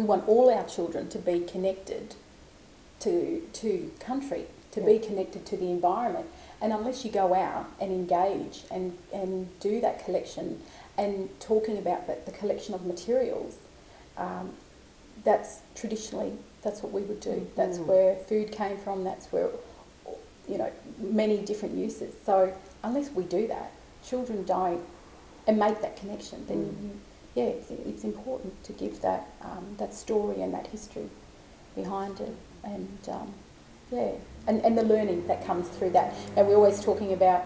want all our children to be connected to country, to be connected to the environment. And unless you go out and engage and do that collection and talking about the collection of materials, that's traditionally, that's what we would do. Mm-hmm. That's where food came from, that's where, many different uses. So unless we do that, children don't, and make that connection, then it's important to give that that story and that history behind it. And and the learning that comes through that. And we're always talking about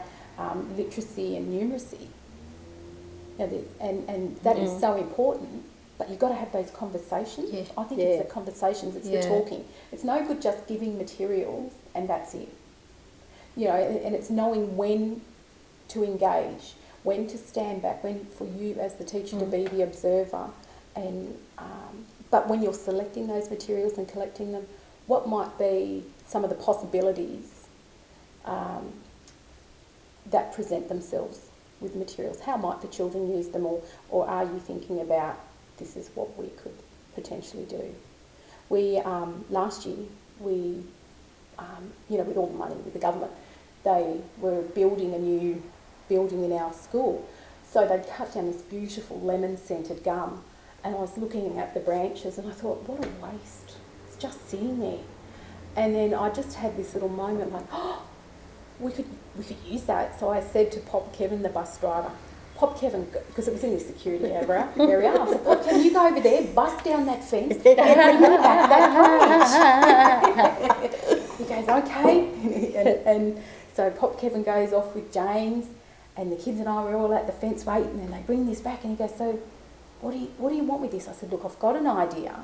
literacy and numeracy, and that is so important. But you've got to have those conversations. Yeah. I think it's the conversations, it's the talking. It's no good just giving materials and that's it. And it's knowing when to engage, when to stand back, when for you as the teacher to be the observer, and but when you're selecting those materials and collecting them, what might be some of the possibilities that present themselves with materials? How might the children use them, or are you thinking about this is what we could potentially do? We last year with all the money with the government, they were building a new building in our school, so they'd cut down this beautiful lemon-scented gum, and I was looking at the branches and I thought, what a waste, it's just sitting there. And then I just had this little moment like, we could use that. So I said to Pop Kevin, the bus driver, Pop Kevin, because it was in the security area, I said, Pop Kevin, you go over there, bust down that fence, and bring back that branch. He goes, okay. And so Pop Kevin goes off with James, and the kids and I were all at the fence waiting, and they bring this back, and he goes, so what do you want with this? I said, look, I've got an idea,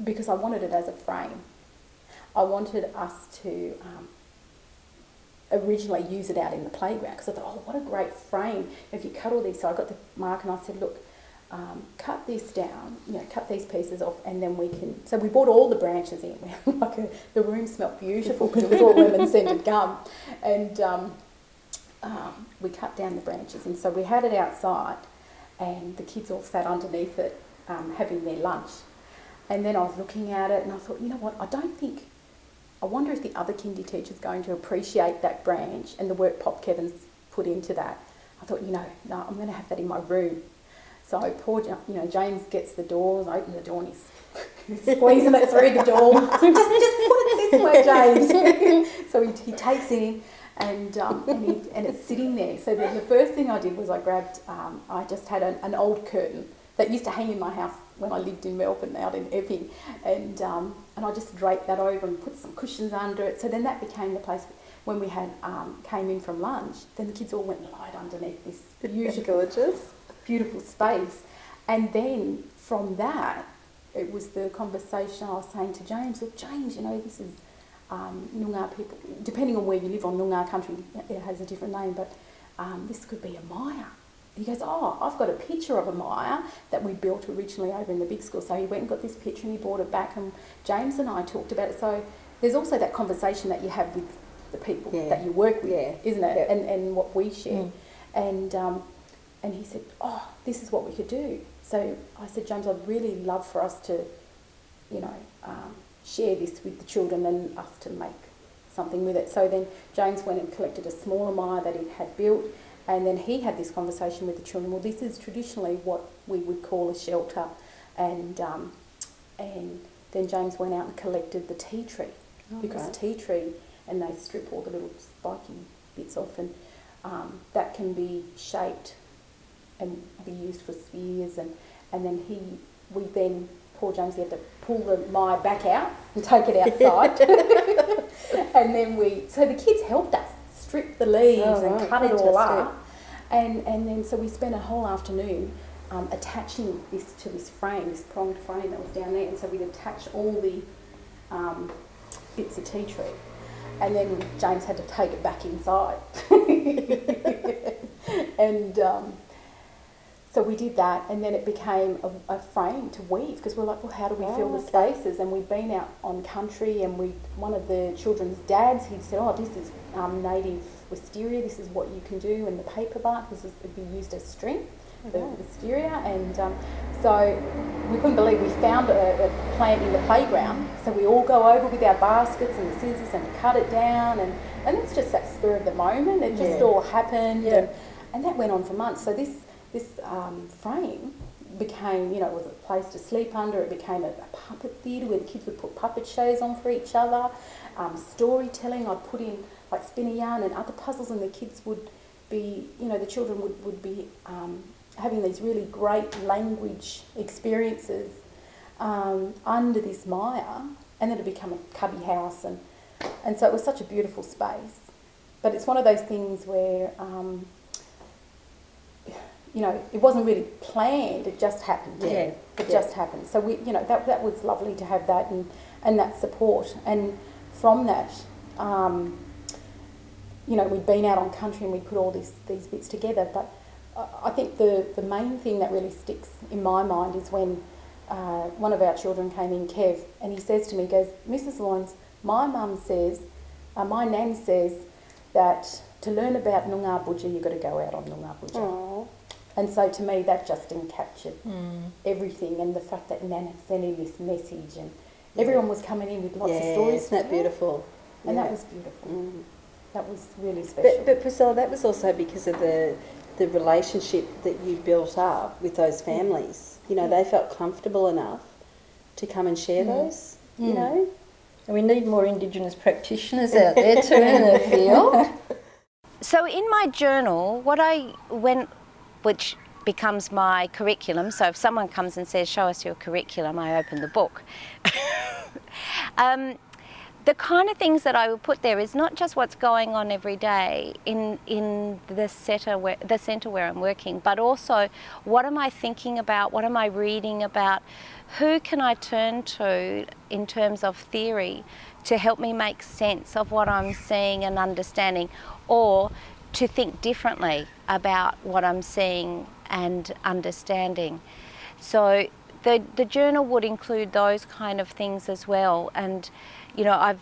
because I wanted it as a frame. I wanted us to originally use it out in the playground, because I thought, oh, what a great frame if you cut all these. So I got the mark and I said, look, cut this down, cut these pieces off, and then we can. So we brought all the branches in. The room smelled beautiful because it was all lemon-scented gum, and we cut down the branches, and so we had it outside, and the kids all sat underneath it having their lunch. And then I was looking at it and I thought, you know what, I wonder if the other kindy teacher's going to appreciate that branch and the work Pop Kevin's put into that. I thought, no, I'm going to have that in my room. So poor, James gets the door, opens the door, and he's squeezing it through the door. just put it this way, James. So he takes it in, and it's sitting there. So the first thing I did was I grabbed, I just had an old curtain that used to hang in my house when I lived in Melbourne, out in Epping, and I just draped that over and put some cushions under it. So then that became the place when we had came in from lunch. Then the kids all went and lied underneath this beautiful space, and then from that, it was the conversation I was saying to James. Look, James, this is Noongar people. Depending on where you live on Noongar country, it has a different name, but this could be a Maya. He goes, I've got a picture of a Maya that we built originally over in the big school. So he went and got this picture and he brought it back, and James and I talked about it. So there's also that conversation that you have with the people that you work with, isn't it? Yep. And what we share. And he said, this is what we could do. So I said, James, I'd really love for us to, share this with the children and us to make something with it. So then James went and collected a smaller Maya that he had built. And then he had this conversation with the children. Well, this is traditionally what we would call a shelter, and then James went out and collected the tea tree, because tea tree, and they strip all the little spiky bits off, and that can be shaped and be used for spears, and then poor James, he had to pull the Maya back out and take it outside, and then so the kids helped us strip the leaves and cut it all up, and then so we spent a whole afternoon attaching this to this frame, this pronged frame that was down there, and so we'd attach all the bits of tea tree, and then James had to take it back inside, and so we did that, and then it became a frame to weave, because we're like, well, how do we fill the spaces? And we'd been out on country, and one of the children's dads, he'd said, this is native wisteria, this is what you can do, and the paper bark, it'd be used as string. the wisteria, and so we couldn't believe we found a plant in the playground. So we all go over with our baskets and the scissors and cut it down, and it's just that spur of the moment. It just all happened, and that went on for months. So this frame became, you know, it was a place to sleep under. It became a puppet theatre where the kids would put puppet shows on for each other. Storytelling, I'd put in like spin a yarn and other puzzles, and the kids would be, you know, the children would be having these really great language experiences under this mire, and then it became a cubby house, and so it was such a beautiful space. But it's one of those things where, you know, it wasn't really planned, it just happened. It just happened. So we, you know, that was lovely to have that and that support. And from that, you know, we'd been out on country and we'd put all these bits together. But I think the main thing that really sticks in my mind is when one of our children came in, Kev, and he says to me, he goes, "Mrs. Loynes, my mum says, my nan says that to learn about Noongar Budja, you've got to go out on Noongar Budja." Aww. And so to me, that just encaptured everything, and the fact that Nan had sent in this message, and everyone was coming in with lots of stories. Isn't that beautiful? And that was beautiful. That was really special. But Priscilla, that was also because of the relationship that you built up with those families. You know, they felt comfortable enough to come and share those, you know. And we need more Indigenous practitioners out there too in the field. So in my journal, which becomes my curriculum, so if someone comes and says, "Show us your curriculum," I open the book. The kind of things that I will put there is not just what's going on every day in the centre where I'm working, but also what am I thinking about, what am I reading about, who can I turn to in terms of theory to help me make sense of what I'm seeing and understanding, or to think differently about what I'm seeing and understanding. So the journal would include those kind of things as well. And you know, I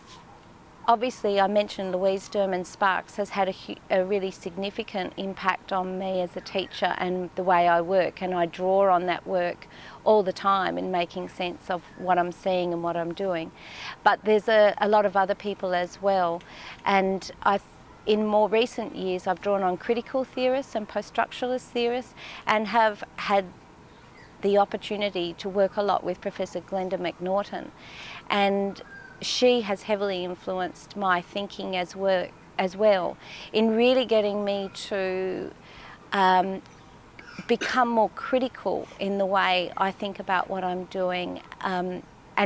mentioned Louise Derman Sparks has had a really significant impact on me as a teacher and the way I work, and I draw on that work all the time in making sense of what I'm seeing and what I'm doing. But there's a lot of other people as well, and in more recent years I've drawn on critical theorists and post-structuralist theorists, and have had the opportunity to work a lot with Professor Glenda McNaughton, and she has heavily influenced my thinking as well in really getting me to become more critical in the way I think about what I'm doing, and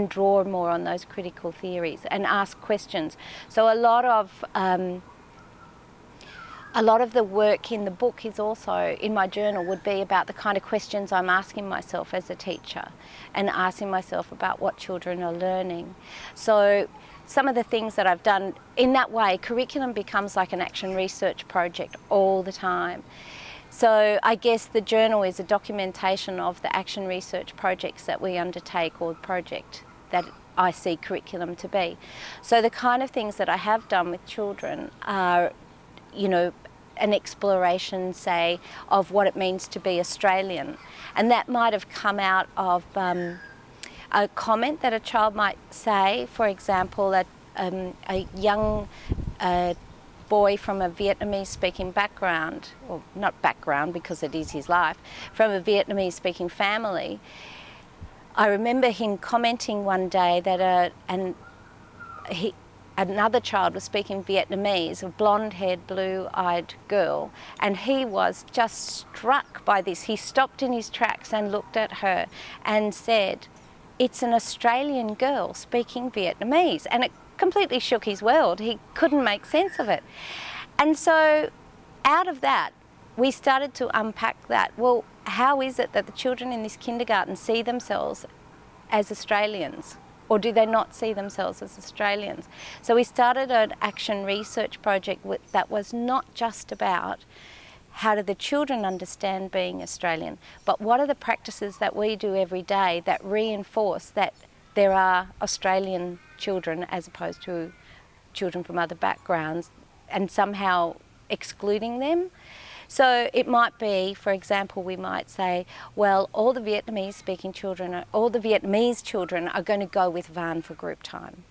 draw more on those critical theories and ask questions. So a lot of the work in the book is also, in my journal, would be about the kind of questions I'm asking myself as a teacher and asking myself about what children are learning. So some of the things that I've done in that way, curriculum becomes like an action research project all the time. So I guess the journal is a documentation of the action research projects that we undertake, or project that I see curriculum to be. So the kind of things that I have done with children are, you know, an exploration, say, of what it means to be Australian. And that might have come out of a comment that a child might say, for example, that a young boy from a Vietnamese-speaking background, or not background because it is his life, from a Vietnamese-speaking family. I remember him commenting one day that another child was speaking Vietnamese, a blonde-haired, blue-eyed girl, and he was just struck by this. He stopped in his tracks and looked at her and said, "It's an Australian girl speaking Vietnamese," and it completely shook his world. He couldn't make sense of it. And so out of that, we started to unpack that. Well, how is it that the children in this kindergarten see themselves as Australians? Or do they not see themselves as Australians? So we started an action research project that was not just about how do the children understand being Australian, but what are the practices that we do every day that reinforce that there are Australian children as opposed to children from other backgrounds, and somehow excluding them. So it might be, for example, we might say, well, all the Vietnamese-speaking children, all the Vietnamese children are going to go with Van for group time.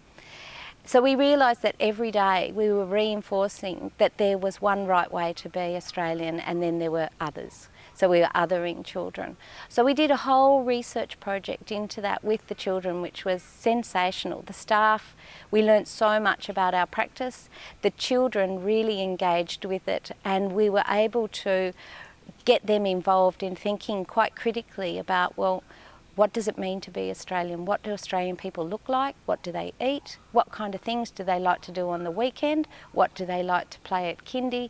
So we realised that every day we were reinforcing that there was one right way to be Australian and then there were others. So we were othering children. So we did a whole research project into that with the children, which was sensational. The staff, we learnt so much about our practice. The children really engaged with it, and we were able to get them involved in thinking quite critically about, well, what does it mean to be Australian? What do Australian people look like? What do they eat? What kind of things do they like to do on the weekend? What do they like to play at kindy?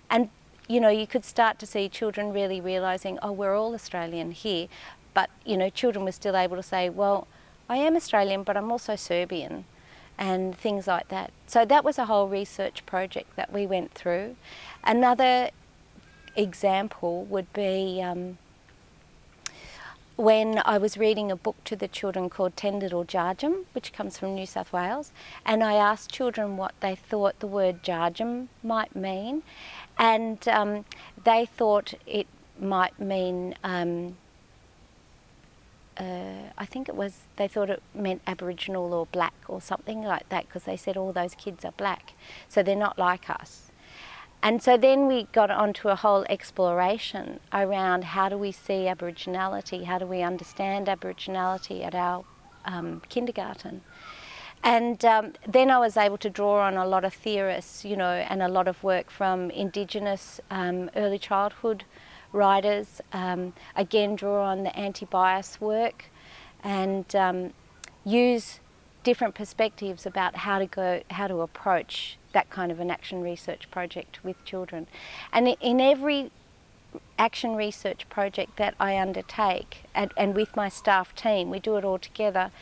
And you know, you could start to see children really realising, oh, we're all Australian here. But, you know, children were still able to say, well, I am Australian, but I'm also Serbian, and things like that. So that was a whole research project that we went through. Another example would be when I was reading a book to the children called Ten Little Jarjum, which comes from New South Wales, and I asked children what they thought the word Jarjum might mean, and they thought it might mean, I think it was, they thought it meant Aboriginal or black or something like that, because they said all those kids are black, so they're not like us. And so then we got onto a whole exploration around how do we see Aboriginality, how do we understand Aboriginality at our kindergarten. And then I was able to draw on a lot of theorists, you know, and a lot of work from Indigenous early childhood writers, again draw on the anti-bias work and use different perspectives about how to approach that kind of an action research project with children. And in every action research project that I undertake, and with my staff team, we do it all together,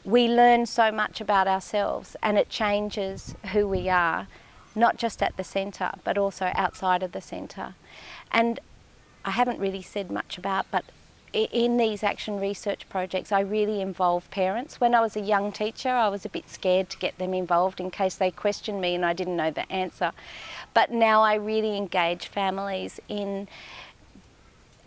we learn so much about ourselves, and it changes who we are, not just at the centre, but also outside of the centre. And I haven't really said much about, but in these action research projects, I really involve parents. When I was a young teacher, I was a bit scared to get them involved in case they questioned me and I didn't know the answer. But now I really engage families in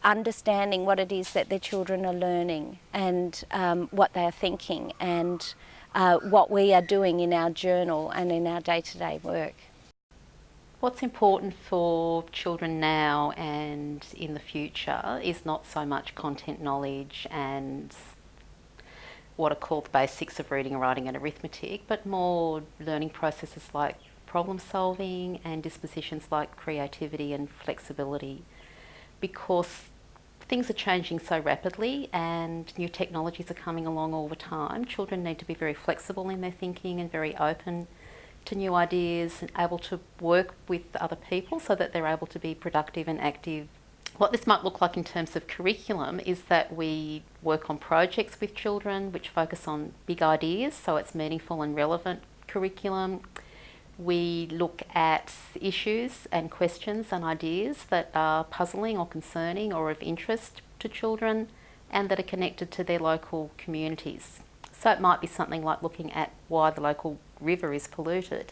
understanding what it is that their children are learning and what they are thinking and what we are doing in our journal and in our day-to-day work. What's important for children now and in the future is not so much content knowledge and what are called the basics of reading, writing and arithmetic, but more learning processes like problem solving and dispositions like creativity and flexibility, because things are changing so rapidly and new technologies are coming along all the time. Children need to be very flexible in their thinking and very open to new ideas and able to work with other people so that they're able to be productive and active. What this might look like in terms of curriculum is that we work on projects with children which focus on big ideas, so it's meaningful and relevant curriculum. We look at issues and questions and ideas that are puzzling or concerning or of interest to children and that are connected to their local communities. So it might be something like looking at why the local river is polluted.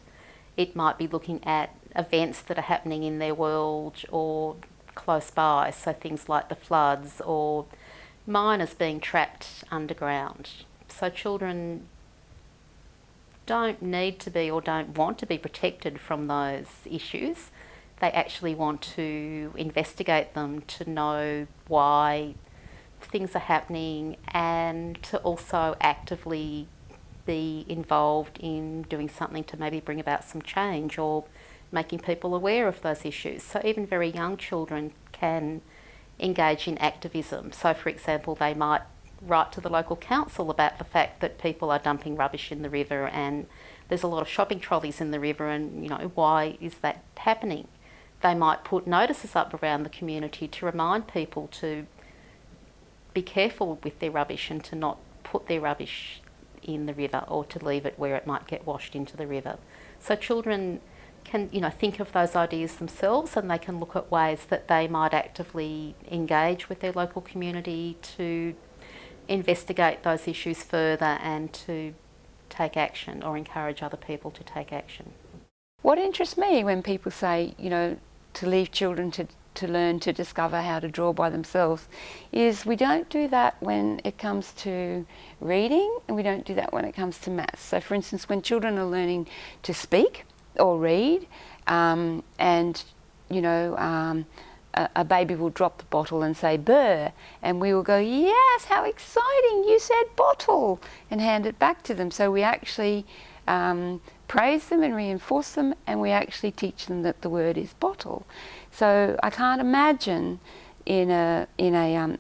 It might be looking at events that are happening in their world or close by, so things like the floods or miners being trapped underground. So children don't need to be or don't want to be protected from those issues. They actually want to investigate them, to know why things are happening and to also actively be involved in doing something to maybe bring about some change or making people aware of those issues. So even very young children can engage in activism. So for example, they might write to the local council about the fact that people are dumping rubbish in the river and there's a lot of shopping trolleys in the river and, you know, why is that happening? They might put notices up around the community to remind people to be careful with their rubbish and to not put their rubbish in the river or to leave it where it might get washed into the river. So children can, you know, think of those ideas themselves and they can look at ways that they might actively engage with their local community to investigate those issues further and to take action or encourage other people to take action. What interests me when people say, you know, to leave children to learn to discover how to draw by themselves, is we don't do that when it comes to reading, and we don't do that when it comes to maths. So for instance, when children are learning to speak or read, and you know, a baby will drop the bottle and say "burr," and we will go, "Yes, how exciting, you said bottle," and hand it back to them. So we actually praise them and reinforce them, and we actually teach them that the word is bottle. So I can't imagine in a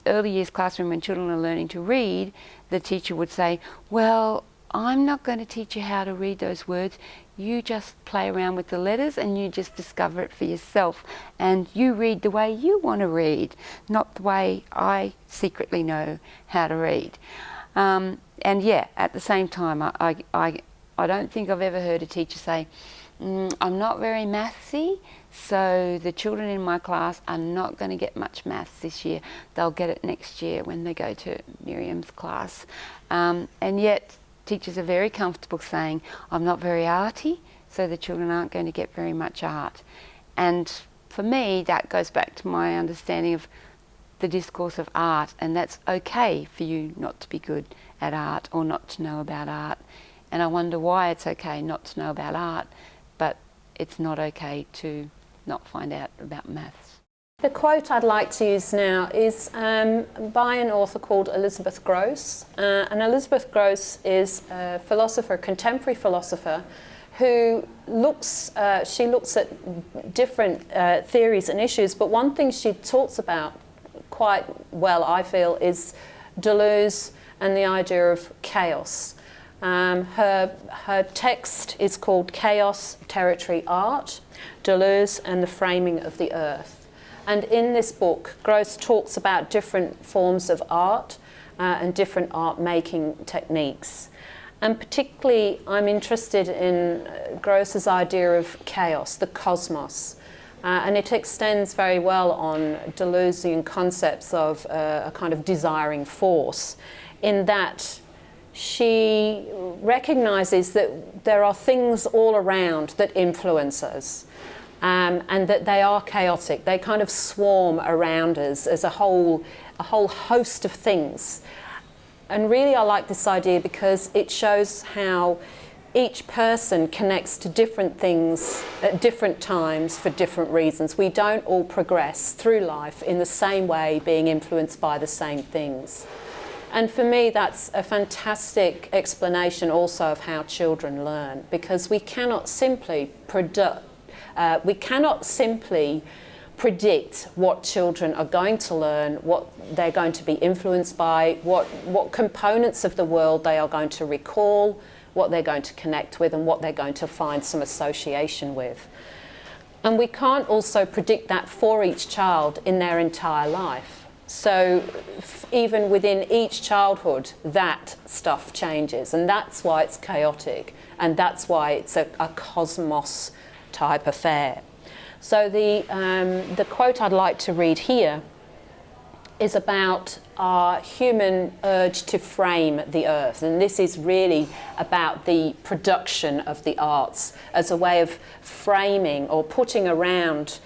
early years classroom when children are learning to read, the teacher would say, "Well, I'm not going to teach you how to read those words. You just play around with the letters and you just discover it for yourself. And you read the way you want to read, not the way I secretly know how to read." And yeah, at the same time, I don't think I've ever heard a teacher say, "I'm not very mathsy, so the children in my class are not going to get much maths this year. They'll get it next year when they go to Miriam's class." And yet, teachers are very comfortable saying, "I'm not very arty, so the children aren't going to get very much art." And for me, that goes back to my understanding of the discourse of art, and that's okay for you not to be good at art or not to know about art. And I wonder why it's okay not to know about art, but it's not okay to not find out about maths. The quote I'd like to use now is by an author called Elizabeth Gross. And Elizabeth Gross is a philosopher, contemporary philosopher, who looks at different theories and issues, but one thing she talks about quite well, I feel, is Deleuze and the idea of chaos. Her text is called Chaos, Territory, Art, Deleuze and the Framing of the Earth. And in this book, Gross talks about different forms of art and different art making techniques. And particularly, I'm interested in Gross's idea of chaos, the cosmos. And it extends very well on Deleuzian concepts of a kind of desiring force, in that she recognises that there are things all around that influence us. And that they are chaotic. They kind of swarm around us as a whole host of things. And really I like this idea because it shows how each person connects to different things at different times for different reasons. We don't all progress through life in the same way, being influenced by the same things. And for me, that's a fantastic explanation also of how children learn, because we cannot simply predict what children are going to learn, what they're going to be influenced by, what components of the world they are going to recall, what they're going to connect with, and what they're going to find some association with. And we can't also predict that for each child in their entire life. So even within each childhood, that stuff changes, and that's why it's chaotic, and that's why it's a cosmos type affair. So the quote I'd like to read here is about our human urge to frame the earth, and this is really about the production of the arts as a way of framing or putting around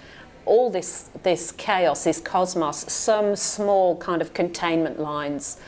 all this chaos, this cosmos, some small kind of containment lines,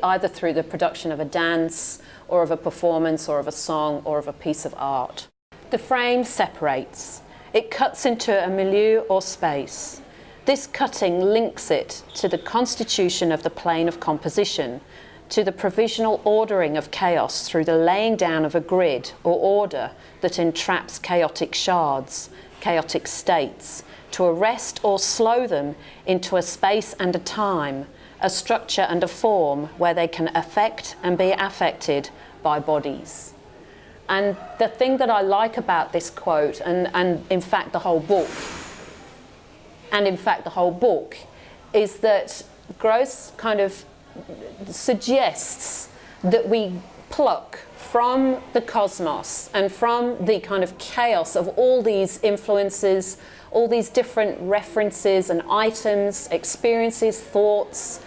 either through the production of a dance or of a performance or of a song or of a piece of art. The frame separates. It cuts into a milieu or space. This cutting links it to the constitution of the plane of composition, to the provisional ordering of chaos through the laying down of a grid or order that entraps chaotic shards, chaotic states, to arrest or slow them into a space and a time, a structure and a form where they can affect and be affected by bodies. And the thing that I like about this quote, and in fact the whole book, is that Gross kind of suggests that we pluck from the cosmos and from the kind of chaos of all these influences, all these different references and items, experiences, thoughts,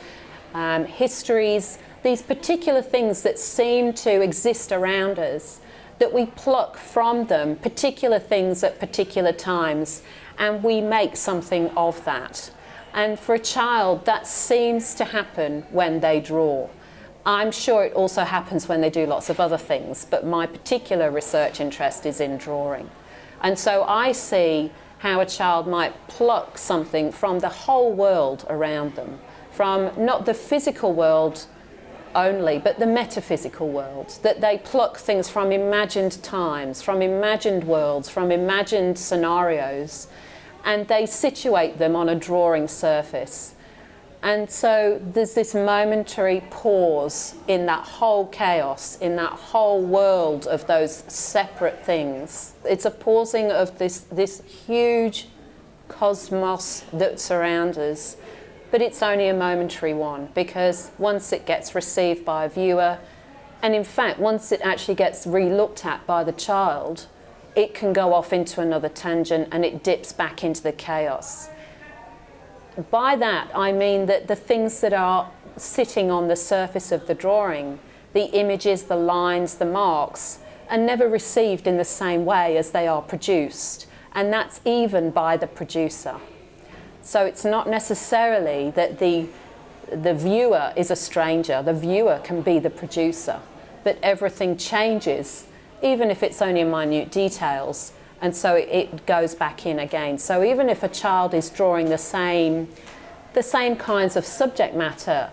histories, these particular things that seem to exist around us, that we pluck from them particular things at particular times and we make something of that. And for a child, that seems to happen when they draw. I'm sure it also happens when they do lots of other things, but my particular research interest is in drawing. And so I see how a child might pluck something from the whole world around them, from not the physical world only, but the metaphysical world, that they pluck things from imagined times, from imagined worlds, from imagined scenarios, and they situate them on a drawing surface. And so there's this momentary pause in that whole chaos, in that whole world of those separate things. It's a pausing of this huge cosmos that surrounds us, but it's only a momentary one, because once it gets received by a viewer, and in fact once it actually gets re-looked at by the child, it can go off into another tangent and it dips back into the chaos. By that I mean that the things that are sitting on the surface of the drawing, the images, the lines, the marks, are never received in the same way as they are produced, and that's even by the producer. So it's not necessarily that the viewer is a stranger. The viewer can be the producer, but everything changes, even if it's only in minute details, and so it goes back in again. So even if a child is drawing the same kinds of subject matter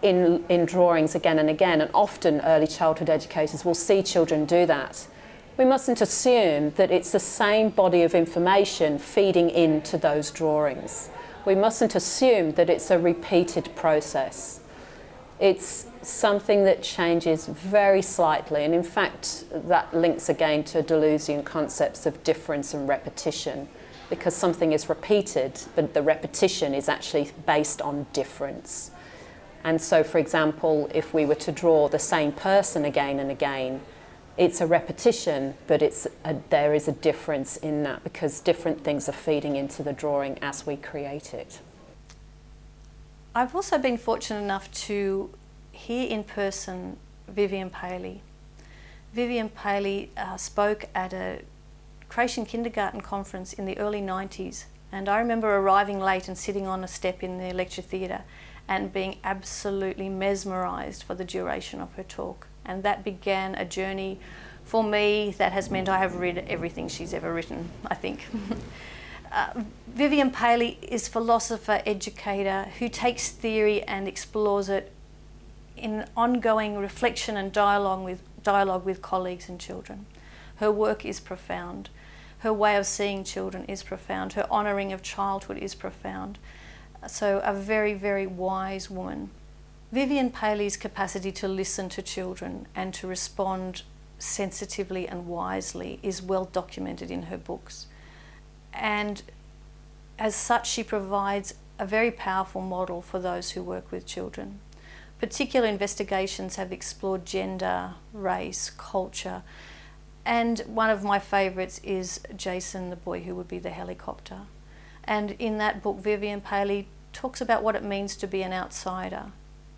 in drawings again and again, and often early childhood educators will see children do that, we mustn't assume that it's the same body of information feeding into those drawings. We mustn't assume that it's a repeated process. It's something that changes very slightly, and in fact that links again to Deleuzian concepts of difference and repetition, because something is repeated but the repetition is actually based on difference. And so, for example, if we were to draw the same person again and again, it's a repetition, but there is a difference in that, because different things are feeding into the drawing as we create it. I've also been fortunate enough to hear in person Vivian Paley. Vivian Paley spoke at a Croatian kindergarten conference in the early 90s, and I remember arriving late and sitting on a step in the lecture theatre and being absolutely mesmerised for the duration of her talk. And that began a journey for me that has meant I have read everything she's ever written, I think. Vivian Paley is a philosopher, educator, who takes theory and explores it in ongoing reflection and dialogue with colleagues and children. Her work is profound. Her way of seeing children is profound. Her honouring of childhood is profound. So a very, very wise woman. Vivian Paley's capacity to listen to children and to respond sensitively and wisely is well documented in her books. And as such, she provides a very powerful model for those who work with children. Particular investigations have explored gender, race, culture, and one of my favourites is Jason, the boy who would be the helicopter. And in that book, Vivian Paley talks about what it means to be an outsider,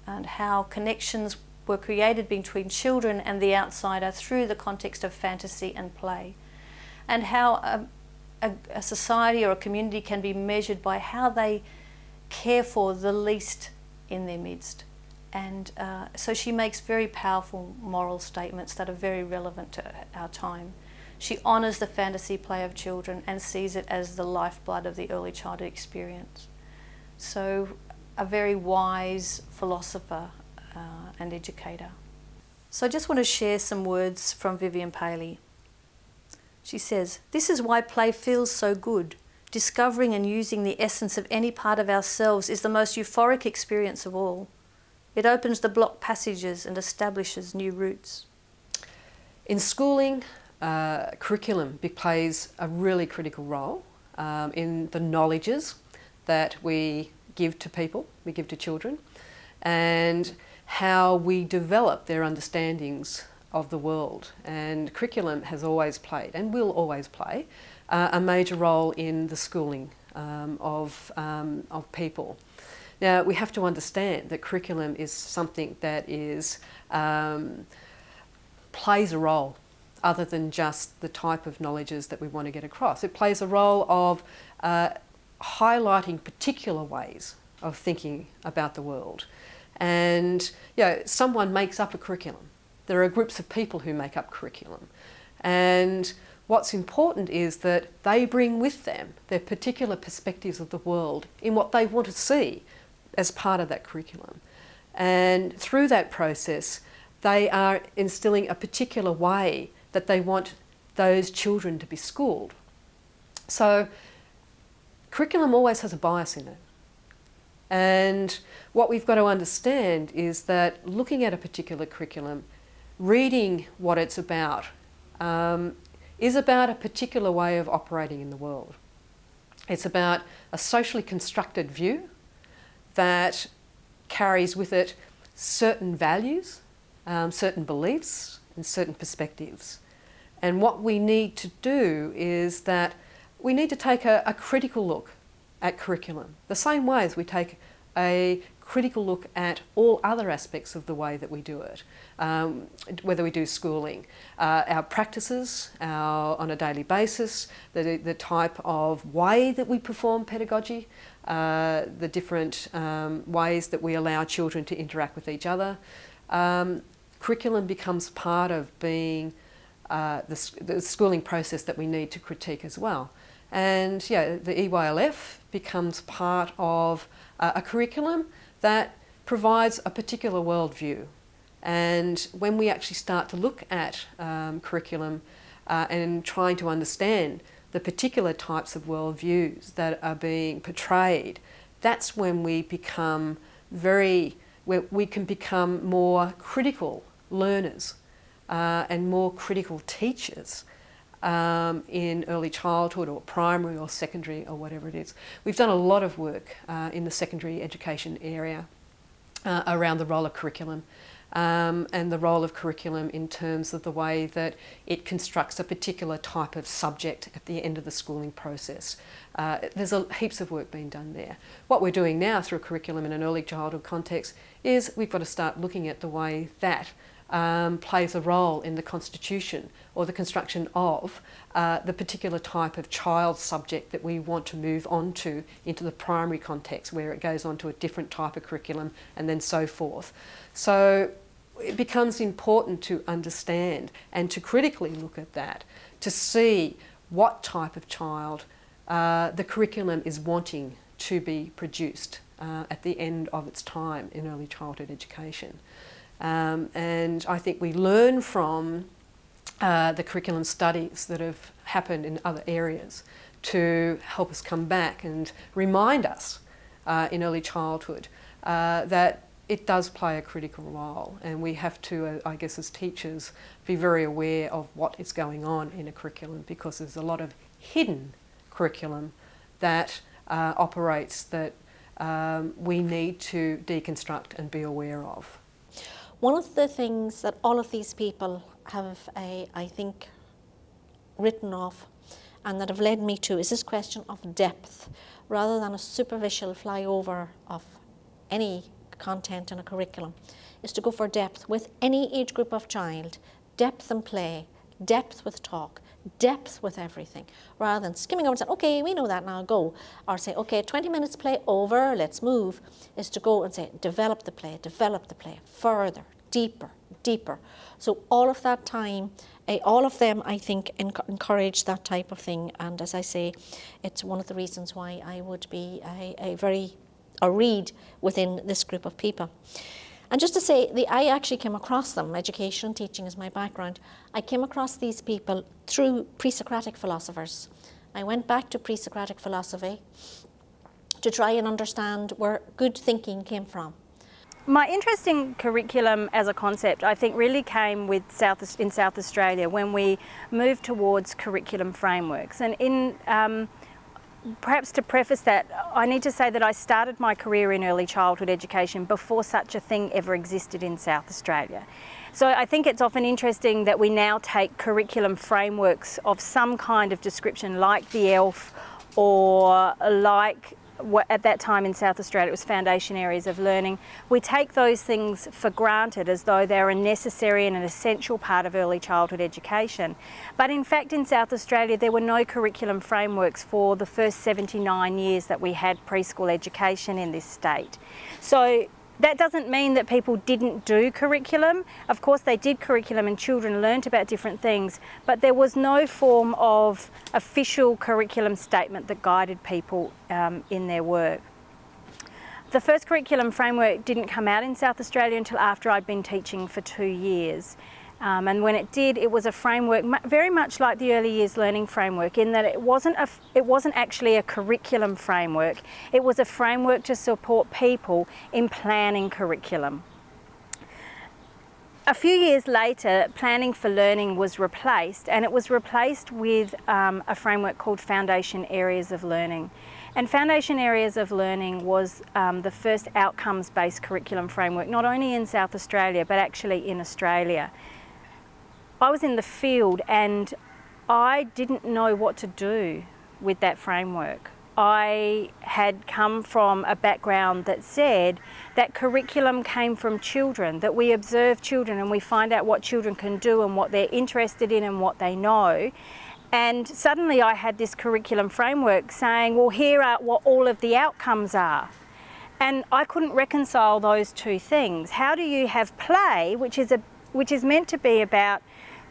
and how connections were created between children and the outsider through the context of fantasy and play, and how a society or a community can be measured by how they care for the least in their midst. And so she makes very powerful moral statements that are very relevant to our time. She honours the fantasy play of children and sees it as the lifeblood of the early childhood experience. So a very wise philosopher and educator. So I just want to share some words from Vivian Paley. She says, "This is why play feels so good. Discovering and using the essence of any part of ourselves is the most euphoric experience of all. It opens the blocked passages and establishes new routes." In schooling, curriculum plays a really critical role in the knowledges that we give to people, we give to children, and how we develop their understandings of the world. And curriculum has always played, and will always play, a major role in the schooling of people. Now, we have to understand that curriculum is something that is plays a role other than just the type of knowledges that we want to get across. It plays a role of highlighting particular ways of thinking about the world. And someone makes up a curriculum. There are groups of people who make up curriculum. And what's important is that they bring with them their particular perspectives of the world in what they want to see as part of that curriculum. And through that process, they are instilling a particular way that they want those children to be schooled. So curriculum always has a bias in it. And what we've got to understand is that looking at a particular curriculum, reading what it's about, is about a particular way of operating in the world. It's about a socially constructed view that carries with it certain values, certain beliefs and certain perspectives. And what we need to do is that we need to take a critical look at curriculum, the same way as we take a critical look at all other aspects of the way that we do it, whether we do schooling, our practices, on a daily basis, the type of way that we perform pedagogy, the different ways that we allow children to interact with each other. Curriculum becomes part of being the schooling process that we need to critique as well. And the EYLF becomes part of a curriculum that provides a particular worldview. And when we actually start to look at curriculum and trying to understand the particular types of worldviews that are being portrayed, that's when we become we can become more critical learners and more critical teachers in early childhood or primary or secondary or whatever it is. We've done a lot of work in the secondary education area around the role of curriculum and the role of curriculum in terms of the way that it constructs a particular type of subject at the end of the schooling process. There's heaps of work being done there. What we're doing now through curriculum in an early childhood context is we've got to start looking at the way that plays a role in the constitution or the construction of the particular type of child subject that we want to move on to into the primary context, where it goes on to a different type of curriculum and then so forth. So it becomes important to understand and to critically look at that, to see what type of child the curriculum is wanting to be produced at the end of its time in early childhood education. And I think we learn from the curriculum studies that have happened in other areas to help us come back and remind us in early childhood that it does play a critical role, and we have to, I guess as teachers, be very aware of what is going on in a curriculum, because there's a lot of hidden curriculum that operates that we need to deconstruct and be aware of. One of the things that all of these people have, I think, written off and that have led me to is this question of depth, rather than a superficial flyover of any content in a curriculum, is to go for depth with any age group of child, depth and play, depth with talk, depth with everything, rather than skimming over and saying, okay, we know that now, go. Or say, okay, 20 minutes play over, let's move, is to go and say, develop the play, further, deeper, deeper. So all of that time, all of them, I think, encourage that type of thing. And as I say, it's one of the reasons why I would be a Reid within this group of people. And just to say, I actually came across them, education and teaching is my background. I came across these people through pre-Socratic philosophers. I went back to pre-Socratic philosophy to try and understand where good thinking came from. My interest in curriculum as a concept, I think, really came with in South Australia when we moved towards curriculum frameworks. And perhaps to preface that, I need to say that I started my career in early childhood education before such a thing ever existed in South Australia. So I think it's often interesting that we now take curriculum frameworks of some kind of description, like the ELF or like at that time in South Australia, it was foundation areas of learning. We take those things for granted as though they're a necessary and an essential part of early childhood education. But in fact, in South Australia, there were no curriculum frameworks for the first 79 years that we had preschool education in this state. So that doesn't mean that people didn't do curriculum. Of course they did curriculum and children learnt about different things, but there was no form of official curriculum statement that guided people in their work. The first curriculum framework didn't come out in South Australia until after I'd been teaching for 2 years. And when it did, it was a framework very much like the early years learning framework, in that it wasn't actually a curriculum framework. It was a framework to support people in planning curriculum. A few years later, Planning for Learning was replaced, and it was replaced with a framework called Foundation Areas of Learning. And Foundation Areas of Learning was the first outcomes-based curriculum framework, not only in South Australia, but actually in Australia. I was in the field and I didn't know what to do with that framework. I had come from a background that said that curriculum came from children, that we observe children and we find out what children can do and what they're interested in and what they know. And suddenly I had this curriculum framework saying, well, here are what all of the outcomes are. And I couldn't reconcile those two things. How do you have play, which is meant to be about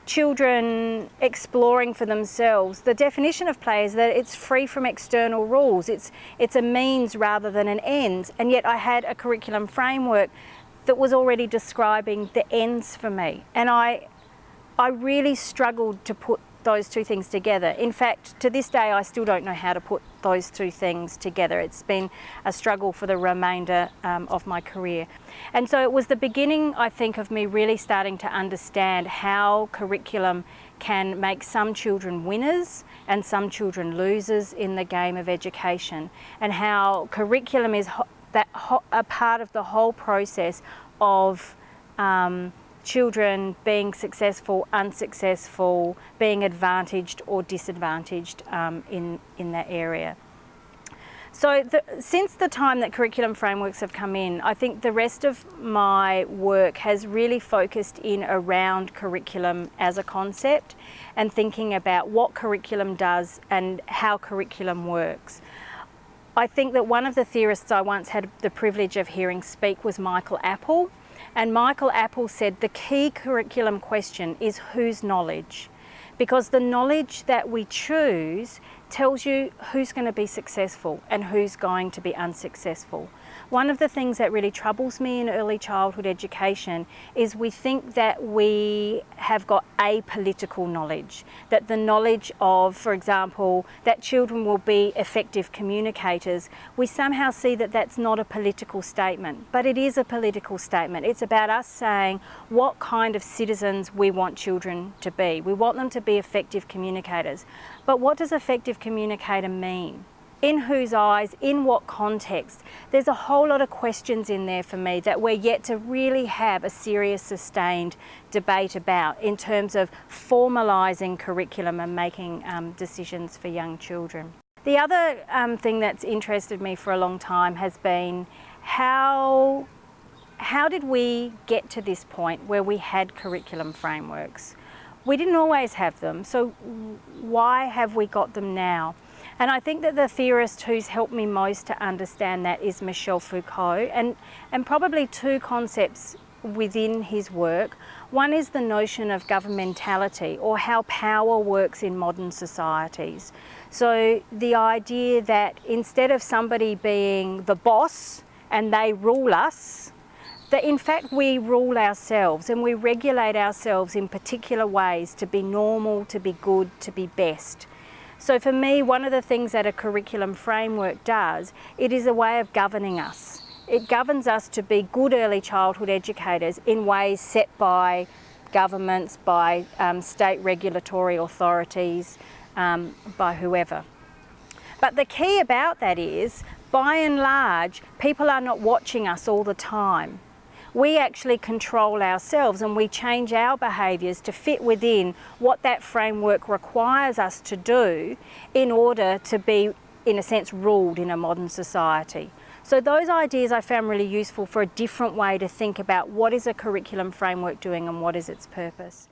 children exploring for themselves? The definition of play is that it's free from external rules. It's a means rather than an end. And yet I had a curriculum framework that was already describing the ends for me. And I really struggled to put those two things together. In fact, to this day, I still don't know how to put those two things together. It's been a struggle for the remainder of my career. And so it was the beginning, I think, of me really starting to understand how curriculum can make some children winners and some children losers in the game of education, and how curriculum is a part of the whole process of children being successful, unsuccessful, being advantaged or disadvantaged in that area. So since the time that curriculum frameworks have come in, I think the rest of my work has really focused in around curriculum as a concept and thinking about what curriculum does and how curriculum works. I think that one of the theorists I once had the privilege of hearing speak was Michael Apple. And Michael Apple said the key curriculum question is whose knowledge? Because the knowledge that we choose tells you who's going to be successful and who's going to be unsuccessful. One of the things that really troubles me in early childhood education is we think that we have got apolitical knowledge, that the knowledge of, for example, that children will be effective communicators. We somehow see that that's not a political statement, but it is a political statement. It's about us saying what kind of citizens we want children to be. We want them to be effective communicators. But what does effective communicator mean? In whose eyes, in what context? There's a whole lot of questions in there for me that we're yet to really have a serious, sustained debate about in terms of formalising curriculum and making decisions for young children. The other thing that's interested me for a long time has been how did we get to this point where we had curriculum frameworks? We didn't always have them, so why have we got them now? And I think that the theorist who's helped me most to understand that is Michel Foucault, and probably two concepts within his work. One is the notion of governmentality, or how power works in modern societies. So the idea that instead of somebody being the boss and they rule us, that in fact we rule ourselves and we regulate ourselves in particular ways to be normal, to be good, to be best. So for me, one of the things that a curriculum framework does, it is a way of governing us. It governs us to be good early childhood educators in ways set by governments, by state regulatory authorities, by whoever. But the key about that is, by and large, people are not watching us all the time. We actually control ourselves and we change our behaviours to fit within what that framework requires us to do in order to be in a sense, ruled in a modern society. So those ideas I found really useful for a different way to think about what is a curriculum framework doing and what is its purpose.